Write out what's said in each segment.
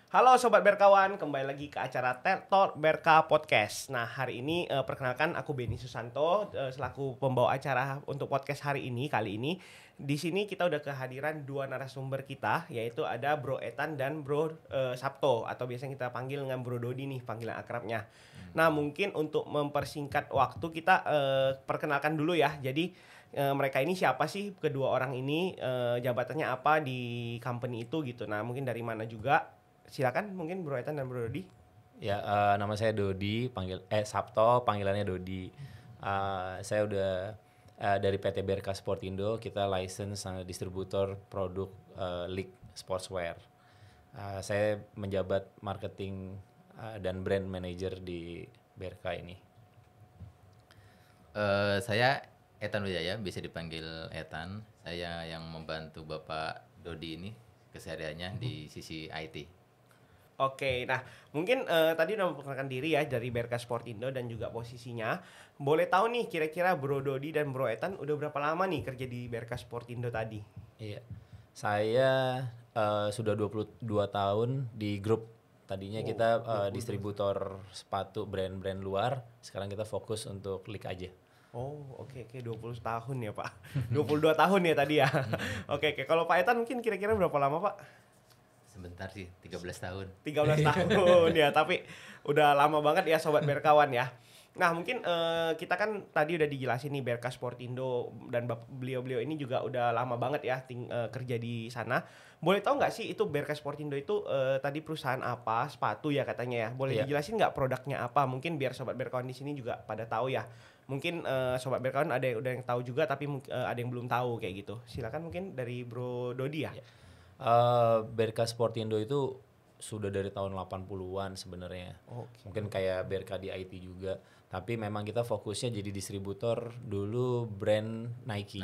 Halo Sobat Berkawan, kembali lagi ke acara TED Talk Berka Podcast. Nah hari ini perkenalkan aku Beni Susanto selaku pembawa acara untuk podcast hari ini. Kali ini di sini kita udah kehadiran dua narasumber kita, yaitu ada Bro Ethan dan Bro Sabto, atau biasanya kita panggil dengan Bro Dodi nih panggilan akrabnya. Nah mungkin untuk mempersingkat waktu kita perkenalkan dulu ya. Jadi mereka ini siapa sih, kedua orang ini jabatannya apa di company itu gitu. Nah mungkin dari mana juga. Silakan mungkin Bro Ethan dan Bro Dodi. Ya, nama saya Dodi, Sabto, panggilannya Dodi. Saya udah dari PT BRK Sportindo, kita license distributor produk League Sportswear. Saya menjabat marketing dan brand manager di BRK ini. Saya Ethan Wijaya, bisa dipanggil Ethan. Saya yang membantu Bapak Dodi ini kesehariannya di sisi IT. Oke, nah mungkin tadi udah memperkenalkan diri ya dari BRK Sportindo dan juga posisinya. Boleh tahu nih kira-kira Bro Dodi dan Bro Ethan udah berapa lama nih kerja di BRK Sportindo tadi? Iya, saya sudah 22 tahun di grup. Tadinya kita distributor sepatu brand-brand luar, sekarang kita fokus untuk League aja. Oh oke, 20 tahun ya Pak. 22 tahun ya tadi ya. Oke, kalau Pak Ethan mungkin kira-kira berapa lama Pak? Sebentar sih, 13 tahun. 13 tahun ya, tapi udah lama banget ya Sobat Berkawan ya. Nah mungkin kita kan tadi udah dijelasin nih BRK Sportindo dan beliau-beliau ini juga udah lama banget ya kerja di sana. Boleh tahu nggak sih itu BRK Sportindo itu tadi perusahaan apa, sepatu ya katanya ya. Boleh dijelasin nggak produknya apa? Mungkin biar Sobat Berkawan di sini juga pada tahu ya. Mungkin Sobat Berkawan ada yang tahu juga tapi ada yang belum tahu kayak gitu. Silakan mungkin dari Bro Dodi ya. BRK Sportindo itu sudah dari tahun 80-an sebenarnya. Mungkin kayak BRK di IT juga. Tapi memang kita fokusnya jadi distributor dulu brand Nike.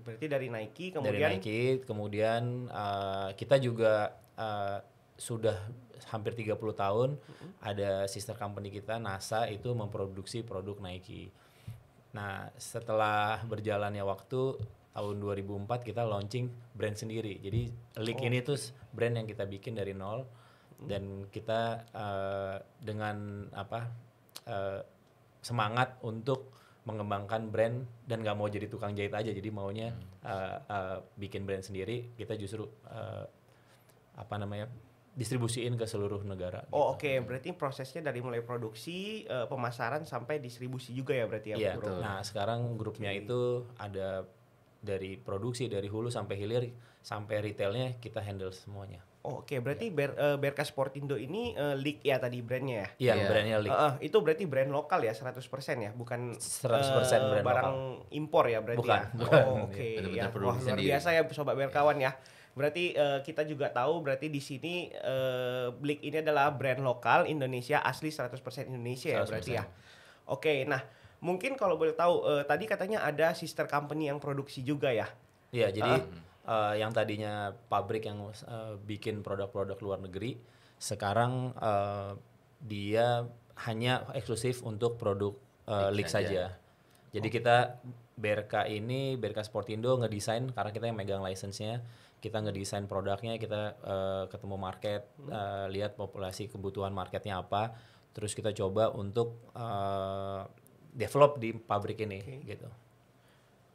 Berarti dari Nike kemudian kita juga sudah hampir 30 tahun ada sister company kita NASA itu memproduksi produk Nike. Nah, setelah berjalannya waktu tahun 2004 kita launching brand sendiri. Jadi League ini tuh brand yang kita bikin dari nol dan kita dengan semangat untuk mengembangkan brand dan nggak mau jadi tukang jahit aja. Jadi maunya bikin brand sendiri. Kita justru distribusiin ke seluruh negara. Oke. Berarti prosesnya dari mulai produksi, pemasaran sampai distribusi juga ya berarti ya. Iya. Nah sekarang grupnya itu ada dari produksi dari hulu sampai hilir sampai retailnya kita handle semuanya. Oke, berarti BRK Sportindo ini League ya tadi brandnya ya? Iya, brandnya League. Itu berarti brand lokal ya 100% ya, bukan 100% brand barang lokal. Impor ya berarti bukan, ya? Bukan. Oke. Betul-betul Ya. produksi Luar sendiri. biasa ya Sobat Berkawan ya. Berarti kita juga tahu berarti di sini League ini adalah brand lokal Indonesia asli 100% Indonesia ya 100%. berarti ya. Oke, nah mungkin kalau boleh tahu tadi katanya ada sister company yang produksi juga ya? Iya, jadi yang tadinya pabrik yang bikin produk-produk luar negeri, sekarang dia hanya eksklusif untuk produk League saja. Jadi kita BRK Sportindo ngedesain karena kita yang megang license-nya, kita ngedesain produknya, kita ketemu market, lihat populasi kebutuhan marketnya apa, terus kita coba untuk develop di pabrik ini gitu.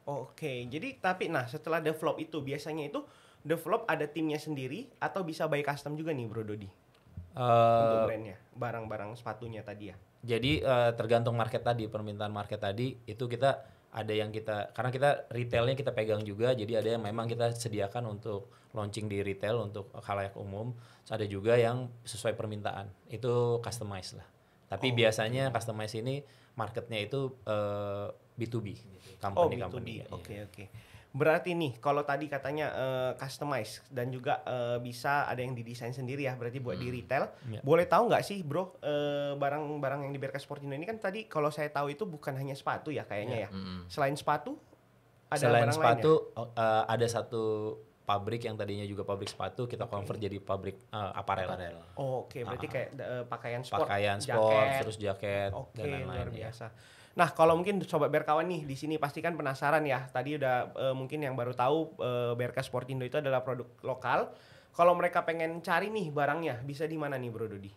Oke, jadi tapi setelah develop itu biasanya itu develop ada timnya sendiri atau bisa by custom juga nih Bro Dodi? Untuk brandnya, barang-barang sepatunya tadi ya. Jadi tergantung market tadi, permintaan market tadi itu kita ada yang karena kita retailnya kita pegang juga, jadi ada yang memang kita sediakan untuk launching di retail untuk khalayak umum. Terus ada juga yang sesuai permintaan, itu customize lah. Tapi biasanya customize ini marketnya itu B2B, company. Oke. Berarti nih kalau tadi katanya customize dan juga bisa ada yang didesain sendiri ya, berarti buat di retail. Boleh tahu nggak sih Bro, barang-barang yang di BRK Sportindo ini kan tadi kalau saya tahu itu bukan hanya sepatu ya kayaknya ya. Selain sepatu ada barang sepatu lainnya? ada satu pabrik yang tadinya juga pabrik sepatu kita convert jadi pabrik aparel. Oke, berarti kayak pakaian sport, terus jaket dan lain-lain. Luar biasa. Nah, kalau mungkin Sobat Berkawan nih di sini pasti kan penasaran ya. Tadi udah mungkin yang baru tahu BRK Sportindo itu adalah produk lokal. Kalau mereka pengen cari nih barangnya, bisa di mana nih Bro Dodi?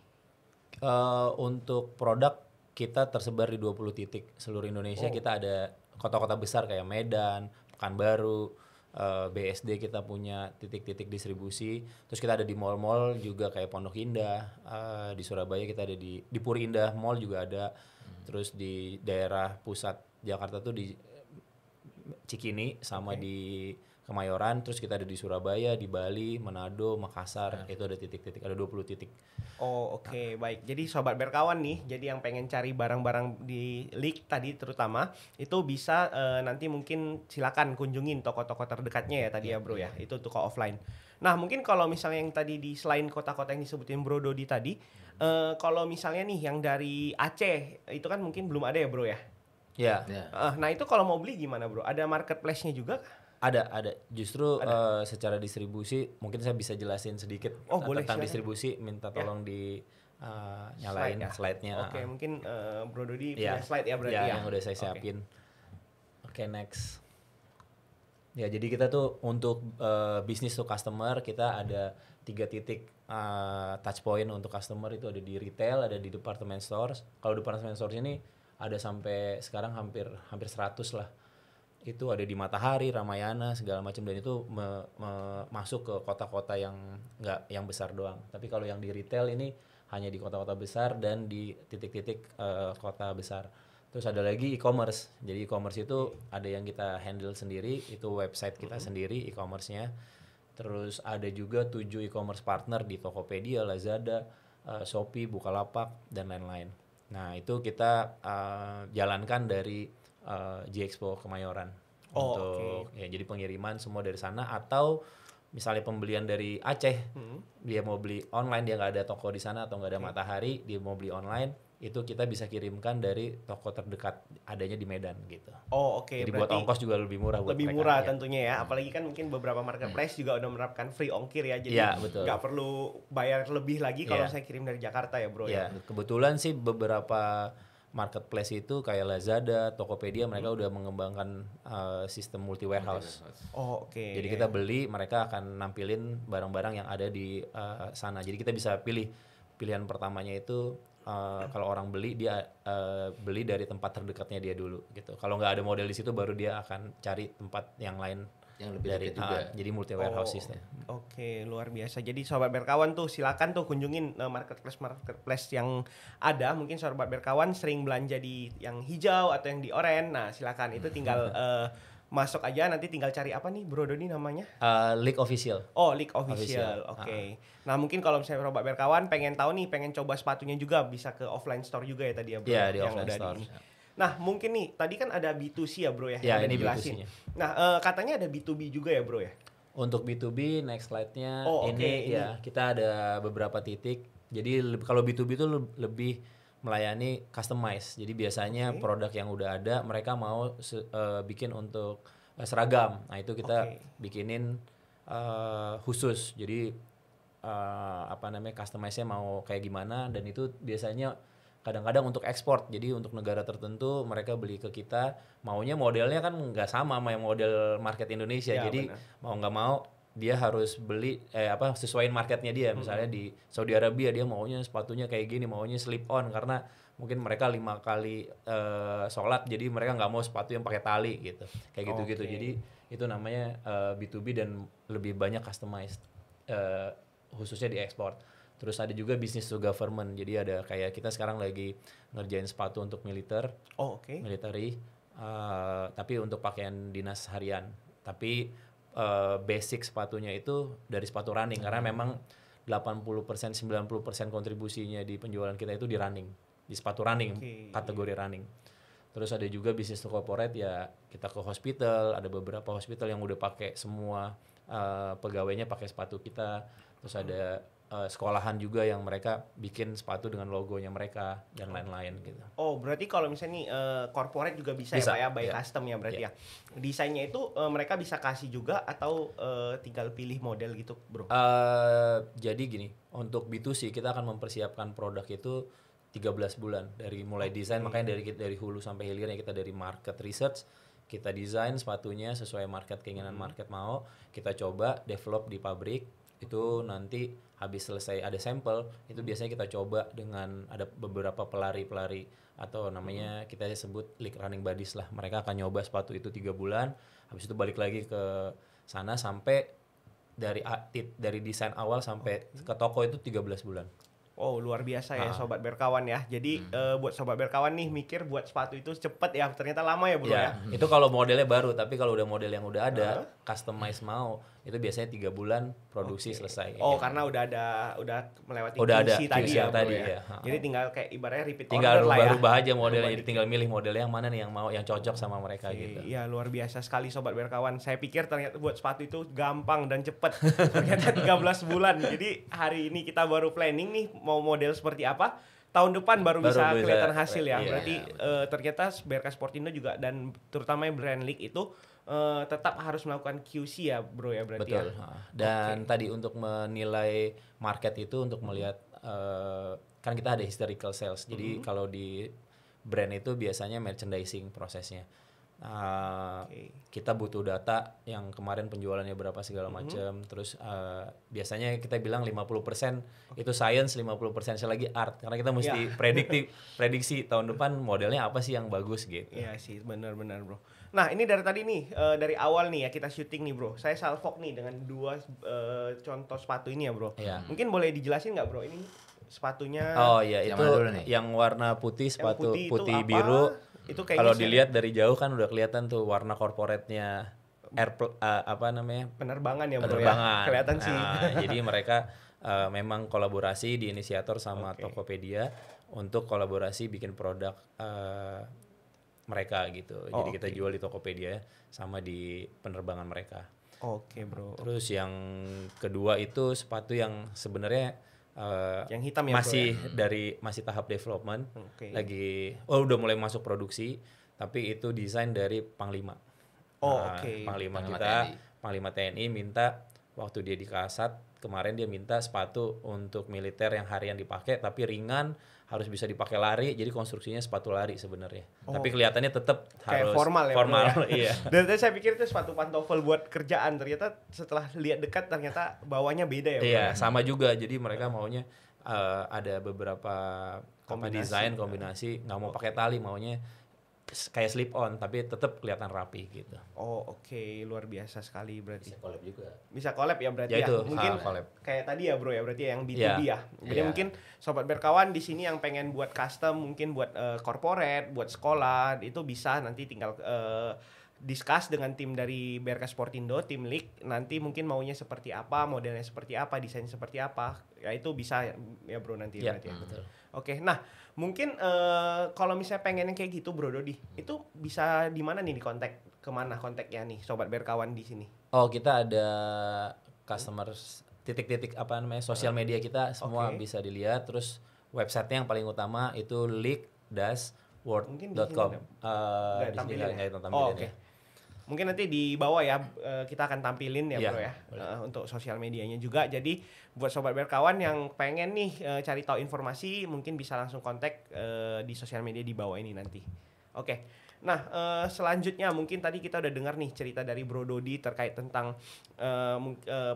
Untuk produk kita tersebar di 20 titik seluruh Indonesia. Kita ada kota-kota besar kayak Medan, Pekanbaru, BSD kita punya titik-titik distribusi. Terus kita ada di mall-mall juga kayak Pondok Indah, di Surabaya kita ada di Puri Indah Mall juga ada. Terus di daerah pusat Jakarta tuh di Cikini sama di Kemayoran, terus kita ada di Surabaya, di Bali, Manado, Makassar, itu ada titik-titik, ada 20 titik. Oh oke, baik. Jadi sobat berkawan nih, jadi yang pengen cari barang-barang di Leak tadi terutama itu bisa nanti mungkin silakan kunjungin toko-toko terdekatnya ya tadi ya Bro ya. Itu toko offline. Nah mungkin kalau misalnya yang tadi di selain kota-kota yang disebutin Bro Dodi tadi, kalau misalnya nih yang dari Aceh itu kan mungkin belum ada ya Bro ya. Ya, Ya. Nah itu kalau mau beli gimana Bro? Ada marketplace-nya juga kah? ada. Justru secara distribusi mungkin saya bisa jelasin sedikit Boleh, tentang silakan. distribusi. Minta tolong di nyalain slide-nya. Oke, mungkin Bro Dodi Ya, punya slide ya berarti ya, ya. yang udah saya Oke. siapin. Oke, next. Ya, jadi kita tuh untuk bisnis to customer kita ada 3 titik touch point untuk customer, itu ada di retail, ada di department stores. Kalau department stores ini ada sampai sekarang hampir 100 lah. Itu ada di Matahari, Ramayana, segala macam, dan itu masuk ke kota-kota yang yang besar doang. Tapi kalau yang di retail ini hanya di kota-kota besar dan di titik-titik kota besar. Terus ada lagi e-commerce. Jadi e-commerce itu ada yang kita handle sendiri, itu website kita sendiri e-commerce-nya. Terus ada juga 7 e-commerce partner di Tokopedia, Lazada, Shopee, Bukalapak, dan lain-lain. Nah, itu kita jalankan dari G-Expo Kemayoran. Ya, jadi pengiriman semua dari sana, atau misalnya pembelian dari Aceh, dia mau beli online, dia nggak ada toko di sana atau nggak ada Matahari, dia mau beli online, itu kita bisa kirimkan dari toko terdekat adanya di Medan gitu. Jadi buat berarti ongkos juga lebih murah buat lebih mereka, murah ya. tentunya ya. Apalagi kan mungkin beberapa marketplace juga udah menerapkan free ongkir ya. Jadi Iya, betul. nggak perlu bayar lebih lagi kalau Iya. saya kirim dari Jakarta ya Bro ya. Ya, kebetulan sih beberapa marketplace itu kayak Lazada, Tokopedia, mereka udah mengembangkan sistem multi warehouse. Jadi kita beli, mereka akan nampilin barang-barang yang ada di sana. Jadi kita bisa pilih. Pilihan pertamanya itu kalau orang beli, dia beli dari tempat terdekatnya dia dulu gitu. Kalau nggak ada model di situ, baru dia akan cari tempat yang lain Yang lebih dari dekat juga. jadi multi warehouse system. Oke, luar biasa. Jadi sobat berkawan tuh silakan tuh kunjungin marketplace yang ada. Mungkin sobat berkawan sering belanja di yang hijau atau yang di oranye. Nah, silakan itu tinggal masuk aja, nanti tinggal cari apa nih Bro Doni namanya? League Official. Oh, League Official. Oke. Nah, mungkin kalau misalnya sobat berkawan pengen tahu nih, pengen coba sepatunya juga, bisa ke offline store juga ya tadi ya Bro. Iya, di yang offline udah store. ini. Nah, mungkin nih tadi kan ada B2C ya Bro ya, Ya, yang udah ini dijelasin. B2C-nya. Nah, katanya ada B2B juga ya Bro ya. Untuk B2B, next slide-nya ini. ya kita ada beberapa titik. Jadi kalau B2B itu lebih melayani customize. Jadi biasanya produk yang udah ada mereka mau bikin untuk seragam. Nah, itu kita bikinin khusus. Jadi customize-nya mau kayak gimana, dan itu biasanya kadang-kadang untuk ekspor. Jadi untuk negara tertentu mereka beli ke kita, maunya modelnya kan nggak sama yang model market Indonesia. Ya, jadi benar. mau nggak mau dia harus beli sesuaiin marketnya dia. Misalnya di Saudi Arabia dia maunya sepatunya kayak gini, maunya slip on karena mungkin mereka 5 kali sholat, jadi mereka nggak mau sepatu yang pakai tali gitu, kayak gitu-gitu. Jadi itu namanya B2B dan lebih banyak customized, khususnya di ekspor. Terus ada juga business to government. Jadi ada kayak kita sekarang lagi ngerjain sepatu untuk militer, military, tapi untuk pakaian dinas harian. Tapi basic sepatunya itu dari sepatu running, karena memang 80% 90% kontribusinya di penjualan kita itu di running, di sepatu running, kategori running. Terus ada juga business to corporate, ya kita ke hospital, ada beberapa hospital yang udah pakai semua pegawainya pakai sepatu kita. Terus ada sekolahan juga yang mereka bikin sepatu dengan logonya mereka dan lain-lain gitu. Oh, berarti kalau misalnya nih corporate juga bisa ya Pak ya, by custom ya berarti ya. Desainnya itu mereka bisa kasih juga atau tinggal pilih model gitu, Bro? Jadi gini, untuk B2C kita akan mempersiapkan produk itu 13 bulan dari mulai desain, makanya dari hulu sampai hilirnya kita dari market research, kita desain sepatunya sesuai market, keinginan market mau, kita coba develop di pabrik. Itu nanti habis selesai ada sampel, itu biasanya kita coba dengan ada beberapa pelari-pelari atau namanya kita sebut league running buddies lah. Mereka akan nyoba sepatu itu 3 bulan, habis itu balik lagi ke sana sampai dari desain awal sampai ke toko itu 13 bulan. Oh, luar biasa ya Sobat Berkawan ya. Jadi buat Sobat Berkawan nih mikir buat sepatu itu cepet ya, ternyata lama ya bro ya. Itu kalau modelnya baru, tapi kalau udah model yang udah ada, customize mau, itu biasanya 3 bulan produksi selesai. Oh, karena udah melewati Udah ada QC tadi QC ya bro tadi, ya. ya. Jadi tinggal kayak ibaratnya repeat Tinggal order lah ya. rubah aja modelnya, jadi tinggal milih modelnya yang mana nih yang mau, yang cocok sama mereka gitu. Iya, luar biasa sekali Sobat Berkawan. Saya pikir ternyata buat sepatu itu gampang dan cepet. Ternyata 13 bulan. Jadi hari ini kita baru planning nih mau model seperti apa. Tahun depan baru bisa kelihatan hasil ya. Iya, Berarti ternyata BRK Sportindo juga dan terutama Brand League itu tetap harus melakukan QC ya bro ya berarti. Betul. Ya. Dan tadi untuk menilai market itu untuk melihat kan kita ada historical sales. Jadi kalau di brand itu biasanya merchandising prosesnya. Kita butuh data yang kemarin penjualannya berapa segala macam. Terus biasanya kita bilang 50% itu science, 50% lagi art. Karena kita mesti prediksi tahun depan modelnya apa sih yang bagus gitu. Iya sih, benar-benar bro. Nah ini dari tadi nih, dari awal nih ya kita syuting nih bro. Saya salvok nih dengan 2 contoh sepatu ini ya bro. Iya. Mungkin boleh dijelasin nggak bro ini sepatunya? Oh iya, Yang itu mana dulu nih? yang warna putih, sepatu Yang putih itu apa? biru. Itu kayaknya Kalau sih dilihat dari jauh kan udah kelihatan tuh warna corporate-nya apa namanya? penerbangan ya bro Penerbangan. ya. Kelihatan sih. Jadi mereka memang kolaborasi di inisiator sama Tokopedia untuk kolaborasi bikin produk mereka gitu. Jadi kita jual di Tokopedia sama di penerbangan mereka. Oke bro. Terus yang kedua itu sepatu yang sebenarnya yang hitam ya masih bro ya? masih tahap development. Oke. Lagi udah mulai masuk produksi, tapi itu desain dari Panglima. Panglima kita, Panglima TNI minta waktu dia di Kasat kemarin dia minta sepatu untuk militer yang harian dipakai tapi ringan, harus bisa dipakai lari, jadi konstruksinya sepatu lari sebenarnya. Tapi kelihatannya tetap kayak harus formal ya bro ya? Iya. Dan tadi saya pikir itu sepatu pantofel buat kerjaan, ternyata setelah lihat dekat ternyata bawahnya beda ya bro. Iya, sama juga. Jadi mereka maunya ada beberapa desain kombinasi, nggak mau pakai tali, maunya kayak slip on tapi tetap kelihatan rapi gitu. Oh oke, luar biasa sekali berarti. Bisa collab juga. Bisa collab ya berarti Ya itu, mungkin collab. kayak tadi ya bro ya berarti yang B2B ya. Jadi mungkin Sobat Berkawan di sini yang pengen buat custom, mungkin buat corporate, buat sekolah, itu bisa nanti tinggal discuss dengan tim dari BRK Sportindo, tim League, nanti mungkin maunya seperti apa, modelnya seperti apa, desain seperti apa, ya itu bisa ya bro nanti berarti ya. Betul. Oke, nah mungkin kalau misalnya pengen yang kayak gitu bro Dodi, itu bisa di mana nih di kontak, kemana kontaknya nih Sobat Berkawan di sini? Oh kita ada customer titik-titik apa namanya sosial media kita semua bisa dilihat, terus websitenya yang paling utama itu league-world.com. Nggak tampilin ya? Tampilin Oh, oke. ya. Mungkin nanti di bawah ya kita akan tampilin ya Iya, bro ya untuk sosial medianya juga. Jadi buat Sobat Berkawan yang pengen nih cari tahu informasi mungkin bisa langsung kontak di sosial media di bawah ini nanti. Oke. Nah selanjutnya mungkin tadi kita udah dengar nih cerita dari Bro Dodi terkait tentang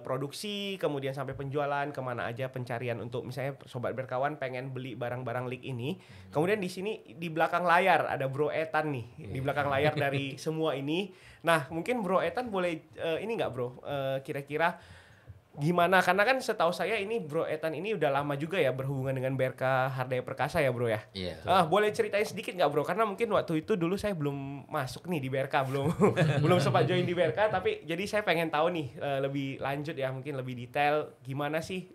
produksi, kemudian sampai penjualan, kemana aja pencarian untuk misalnya Sobat Berkawan pengen beli barang-barang League ini. Kemudian di sini di belakang layar ada Bro Etan nih di belakang layar dari semua ini. Nah mungkin Bro Etan boleh ini nggak bro kira-kira gimana, karena kan setahu saya ini Bro Etan ini udah lama juga ya berhubungan dengan BRK Hardaya Perkasa ya bro ya. Iya. Boleh ceritain sedikit nggak bro, karena mungkin waktu itu dulu saya belum masuk nih di BRK, belum sempat join di BRK, tapi jadi saya pengen tahu nih lebih lanjut ya, mungkin lebih detail gimana sih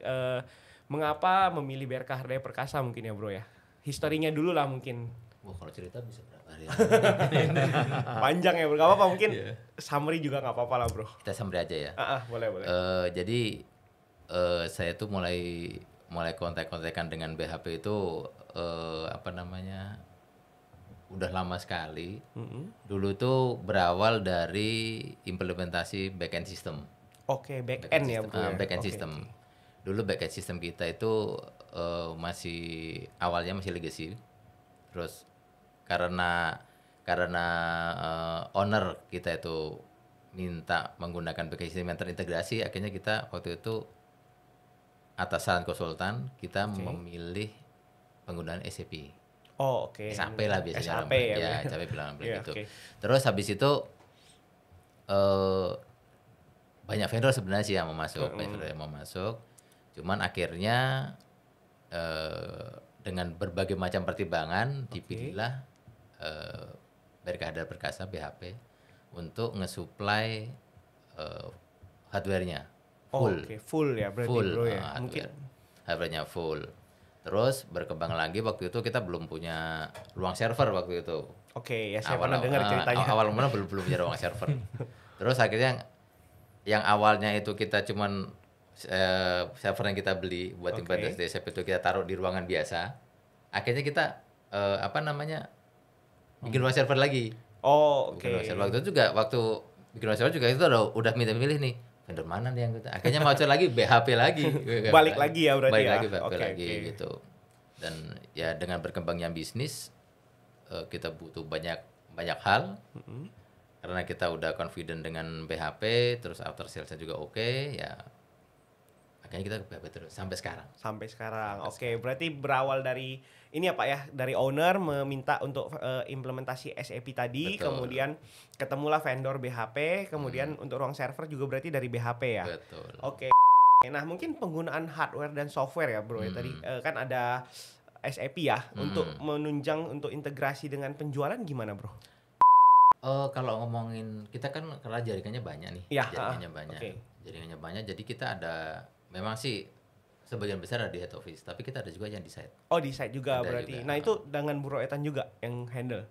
mengapa memilih BRK Hardaya Perkasa mungkin ya bro ya, historinya dulu lah mungkin. Wah kalau cerita bisa berapa hari? Panjang ya bro, gak apa-apa mungkin summary juga gak apa-apa lah bro. Kita summary aja ya. Boleh. Jadi saya tuh mulai kontak-kontakan dengan BHP itu apa namanya udah lama sekali. Dulu tuh berawal dari implementasi backend system. Oke, backend ya bro. Backend system. Dulu backend system kita itu masih awalnya masih legacy. Terus karena owner kita itu minta menggunakan backend system yang terintegrasi, akhirnya kita waktu itu atas saran konsultan kita memilih penggunaan SAP. Oh, oke. SAP lah biasanya SAP ya. SAP bilang Iya, gitu. oke. Terus habis itu banyak vendor sebenarnya sih yang mau masuk, Cuman akhirnya dengan berbagai macam pertimbangan dipilihlah Berkah Hadar Perkasa BHP untuk nge-supply hardware-nya full. Oke, full ya berarti bro ya. Mungkin Hardware-nya full. Terus berkembang lagi waktu itu kita belum punya ruang server waktu itu. oke, ya saya pernah dengar ceritanya. Awal mula belum punya ruang server. Terus akhirnya yang awalnya itu kita cuman server yang kita beli buat implementasi SAP itu kita taruh di ruangan biasa. Akhirnya kita bikin ruang server lagi. Oh, oke. Bikin ruang server. Waktu bikin ruang server juga itu udah milih nih vendor mana nih yang kita. Akhirnya mau coba lagi BHP lagi. Balik lagi ya berarti Balik ya. lagi BHP Oke, lagi gitu. Dan ya dengan berkembangnya bisnis kita butuh banyak hal. Karena kita udah confident dengan BHP, terus after sales-nya juga oke, ya akhirnya kita ke BHP terus sampai sekarang. Oke, berarti berawal dari ini ya Pak ya, dari owner meminta untuk implementasi SAP tadi, Betul. kemudian ketemulah vendor BHP, kemudian untuk ruang server juga berarti dari BHP ya. Betul. Oke. Nah, mungkin penggunaan hardware dan software ya, Bro. Ya tadi kan ada SAP ya untuk menunjang untuk integrasi dengan penjualan gimana, Bro? Kalau ngomongin kita kan karena jaringannya banyak nih, Ya, jaringannya banyak, jadi kita ada memang sih sebagian besar ada di head office, tapi kita ada juga yang di site. Oh, di site juga Ada berarti. juga. Nah, itu dengan Bro Etan juga yang handle.